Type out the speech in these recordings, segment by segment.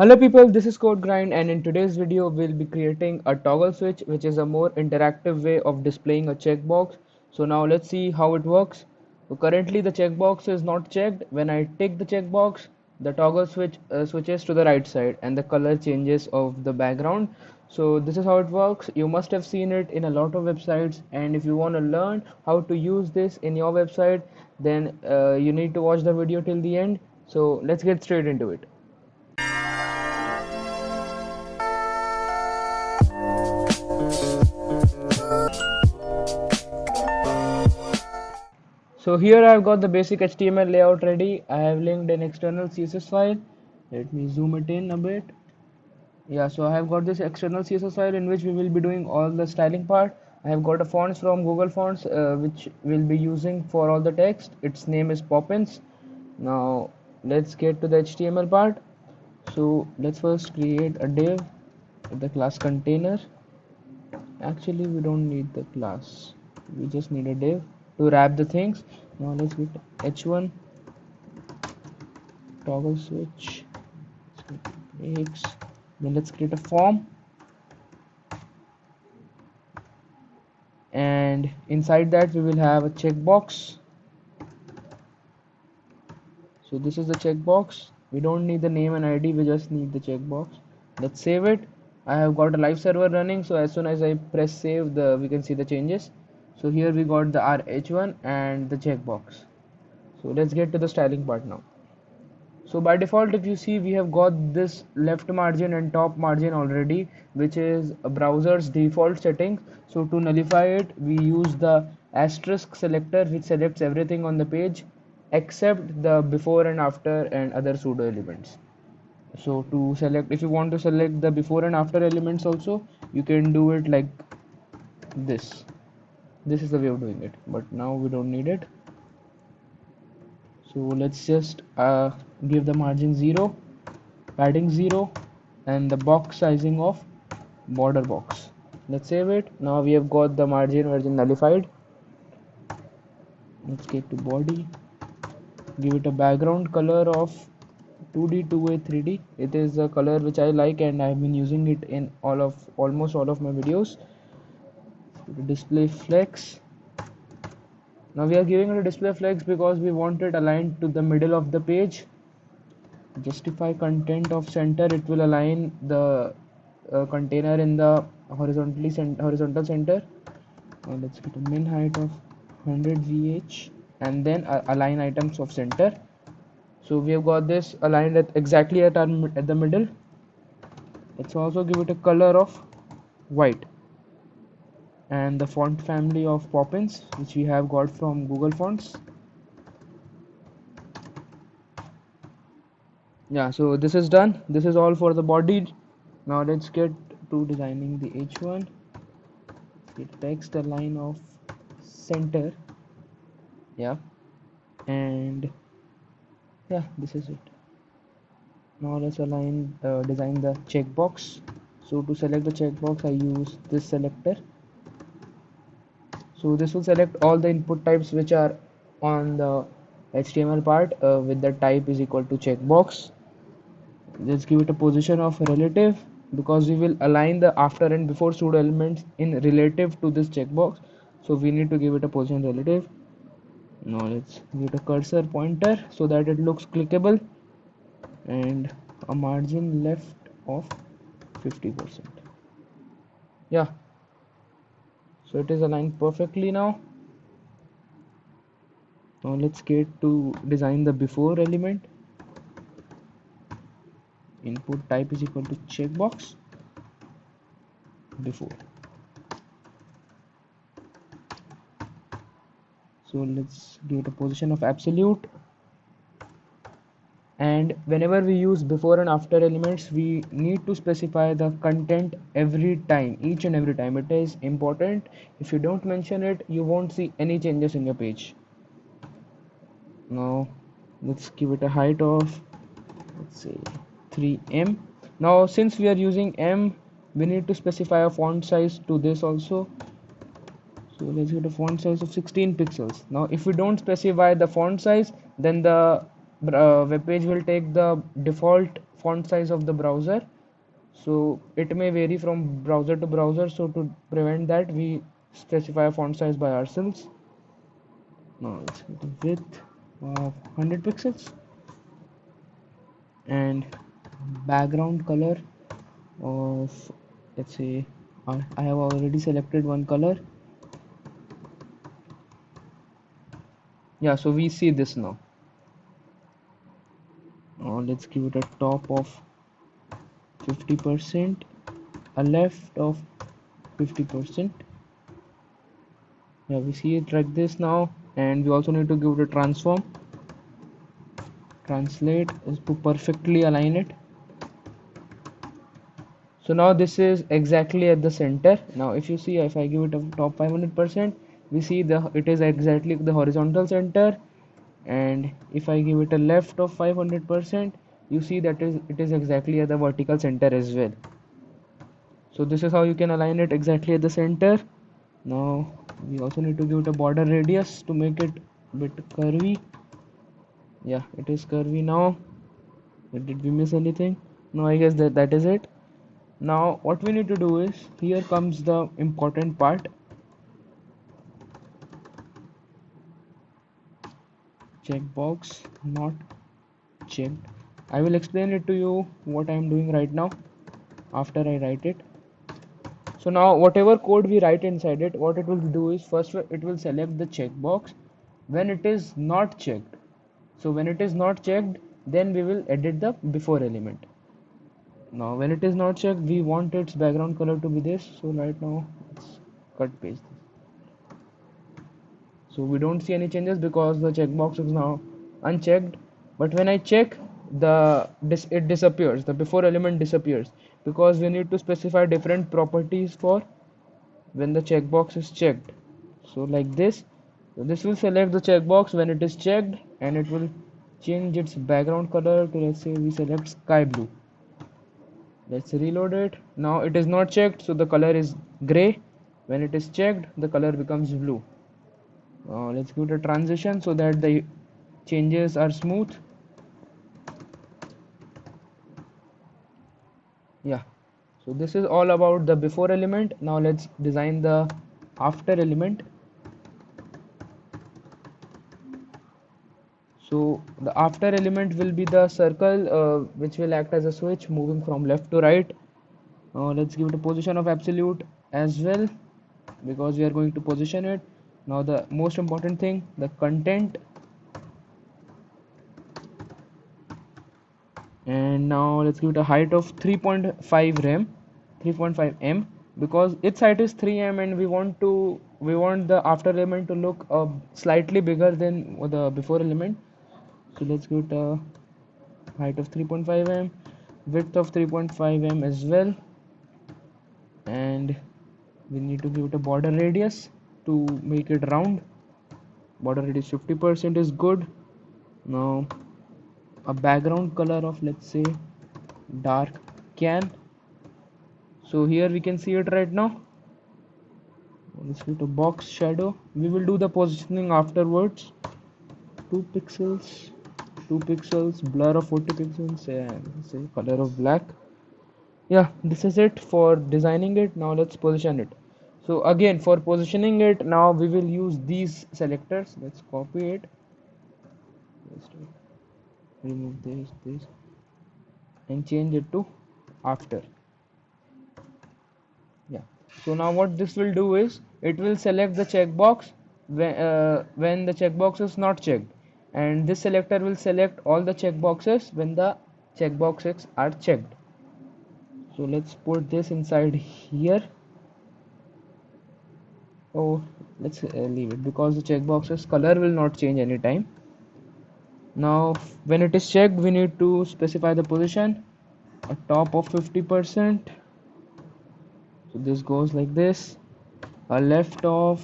Hello people, this is Code Grind and in today's video we'll be creating a toggle switch which is a more interactive way of displaying a checkbox. So now let's see how it works. So currently the checkbox is not checked. When I tick the checkbox, the toggle switch switches to the right side and the color changes of the background. So this is how it works. You must have seen it in a lot of websites, and if you want to learn how to use this in your website, then you need to watch the video till the end. So let's get straight into it. So here I've got the basic HTML layout ready. I have linked an external CSS file. Let me zoom it in a bit. Yeah, so I have got this external CSS file in which we will be doing all the styling part. I have got a fonts from Google Fonts which we'll be using for all the text. Its name is Poppins. Now let's get to the HTML part. So let's first create a div with the class container. Actually, we don't need the class. We just need a div to wrap the things. Now let's get h1 toggle switch. X. Then let's create a form, and inside that we will have a checkbox. So this is the checkbox. We don't need the name and ID, we just need the checkbox. Let's save it. I have got a live server running, so as soon as I press save, we can see the changes. So here we got the RH1 and the checkbox. So let's get to the styling part now. So by default, if you see, we have got this left margin and top margin already, which is a browser's default setting. So to nullify it, we use the asterisk selector, which selects everything on the page except the before and after and other pseudo elements. So to select, if you want to select the before and after elements also, you can do it like this. This is the way of doing it, but now we don't need it. So let's just give the margin 0, padding 0, and the box sizing of border box. Let's save it. Now we have got the margin version nullified. Let's get to body, give it a background color of 2D, 2A, 3D. It is a color which I like and I've been using it in almost all of my videos. Display flex. Now we are giving it a display flex because we want it aligned to the middle of the page. Justify content of center. It will align the container in the horizontal center. Let's get a min height of 100 vh and then align items of center. So we have got this aligned exactly at the middle. Let's also give it a color of white, and the font family of Poppins, which we have got from Google Fonts. Yeah, so this is done. This is all for the body. Now let's get to designing the h1. Get text align of center. Yeah, and yeah, this is it. Now let's design the checkbox. So to select the checkbox, I use this selector. So this will select all the input types which are on the HTML part with the type is equal to checkbox. Let's give it a position of relative because we will align the after and before pseudo elements in relative to this checkbox. So we need to give it a position relative. Now let's give it a cursor pointer so that it looks clickable, and a margin left of 50%. Yeah, so it is aligned perfectly now. Now let's get to design the before element. Input type is equal to checkbox before. So let's give it a position of absolute, and whenever we use before and after elements, we need to specify the content every time, each and every time. It is important. If you don't mention it, you won't see any changes in your page. Now let's give it a height of, let's say, 3m. Now since we are using m, we need to specify a font size to this also. So let's get a font size of 16 pixels. Now if we don't specify the font size, then the web page will take the default font size of the browser, so it may vary from browser to browser. So to prevent that, we specify a font size by ourselves. Now let's get the width of 100 pixels and background color of, let's say, I have already selected one color. Yeah, so we see this now. Let's give it a top of 50%, a left of 50%. Yeah, we see it like this now. And we also need to give it a transform, translate, is to perfectly align it. So now this is exactly at the center. Now if you see, if I give it a top 500%, we see it is exactly the horizontal center. And if I give it a left of 500%, you see that it is exactly at the vertical center as well. So this is how you can align it exactly at the center. Now we also need to give it a border radius to make it a bit curvy. Yeah, it is curvy now. Did we miss anything? No, I guess that is it. Now what we need to do is, here comes the important part. Checkbox not checked. I will explain it to you what I am doing right now after I write it. So now whatever code we write inside it, what it will do is, first it will select the checkbox when it is not checked. So when it is not checked, then we will edit the before element. Now when it is not checked, we want its background color to be this. So right now let's cut paste this. So we don't see any changes because the checkbox is now unchecked. But when I check, it disappears, the before element disappears, because we need to specify different properties for when the checkbox is checked. So like this, so this will select the checkbox when it is checked, and it will change its background color to, let's say we select sky blue. Let's reload it. Now it is not checked, so the color is gray. When it is checked, the color becomes blue. Let's give it a transition so that the changes are smooth. Yeah, so this is all about the before element. Now let's design the after element. So the after element will be the circle, which will act as a switch moving from left to right. Let's give it a position of absolute as well, because we are going to position it. Now the most important thing, the content. And now let's give it a height of 3.5 rem, 3.5 m, because its height is 3 m, and we want the after element to look slightly bigger than the before element. So let's give it a height of 3.5 m, width of 3.5 m as well, and we need to give it a border radius to make it round. Border radius 50% is good. Now a background color of, let's say, dark can. So here we can see it right now. Let's go to box shadow. We will do the positioning afterwards. 2 pixels, 2 pixels, blur of 40 pixels, and say color of black. Yeah, this is it for designing it. Now let's position it. So again, for positioning it, now we will use these selectors. Let's copy it. Let's remove this, and change it to after. Yeah, so now what this will do is, it will select the checkbox when the checkbox is not checked, and this selector will select all the checkboxes when the checkboxes are checked. So let's put this inside here. Oh, let's leave it, because the checkboxes color will not change anytime. Now when it is checked, we need to specify the position, a top of 50%. So this goes like this, a left of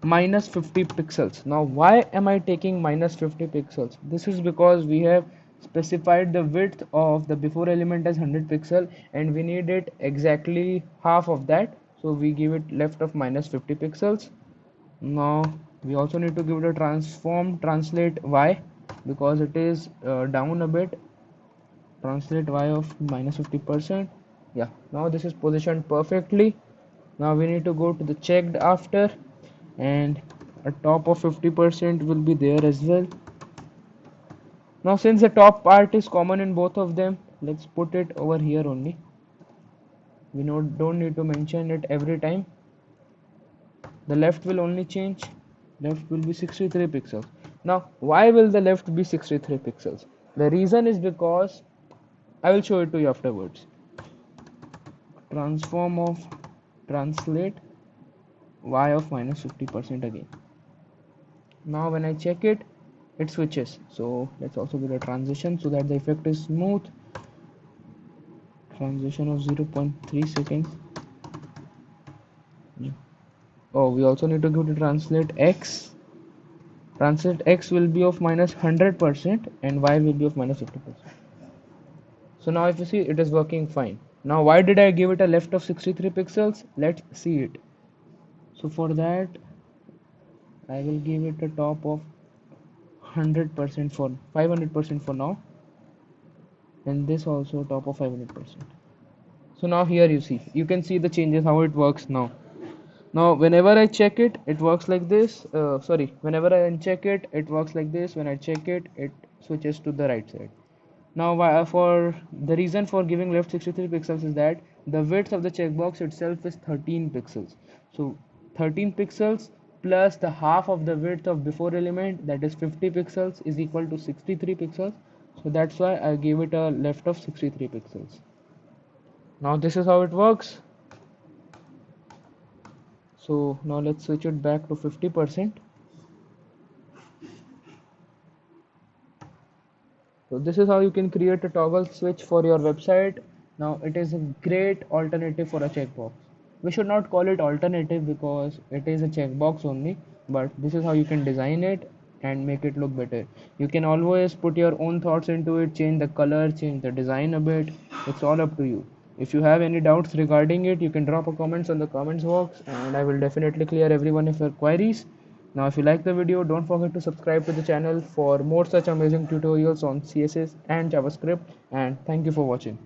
minus 50 pixels. Now why am I taking minus 50 pixels? This is because we have specified the width of the before element as 100 pixel, and we need it exactly half of that, so we give it left of minus 50 pixels. Now we also need to give it a transform translate y. because it is down a bit. Translate y of minus 50%. Yeah, now this is positioned perfectly. Now we need to go to the checked after, and a top of 50% will be there as well. Now since the top part is common in both of them, let's put it over here only. We don't need to mention it every time. The left will only change. Left will be 63 pixels. Now why will the left be 63 pixels? The reason is because I will show it to you afterwards. Transform of translate y of minus 50% again. Now when I check it, it switches. So let's also give a transition so that the effect is smooth. Transition of 0.3 seconds. Oh, we also need to give the translate x. Translate x will be of minus 100% and y will be of minus 50%. So now if you see, it is working fine. Now why did I give it a left of 63 pixels? Let's see it. So for that, I will give it a top of 100% for 500% for now, and this also top of 500%. So now here you can see the changes, how it works now. Now whenever I check it, it works like this. Whenever I uncheck it, it works like this. When I check it, it switches to the right side. Now for the reason for giving left 63 pixels is that the width of the checkbox itself is 13 pixels. So 13 pixels plus the half of the width of before element, that is 50 pixels, is equal to 63 pixels. So that's why I gave it a left of 63 pixels. Now this is how it works. So now let's switch it back to 50%. So this is how you can create a toggle switch for your website. Now it is a great alternative for a checkbox. We should not call it alternative because it is a checkbox only, but this is how you can design it and make it look better. You can always put your own thoughts into it, change the color, change the design a bit. It's all up to you. If you have any doubts regarding it, you can drop a comments on the comments box and I will definitely clear every one of your queries. Now if you like the video, don't forget to subscribe to the channel for more such amazing tutorials on CSS and JavaScript, and thank you for watching.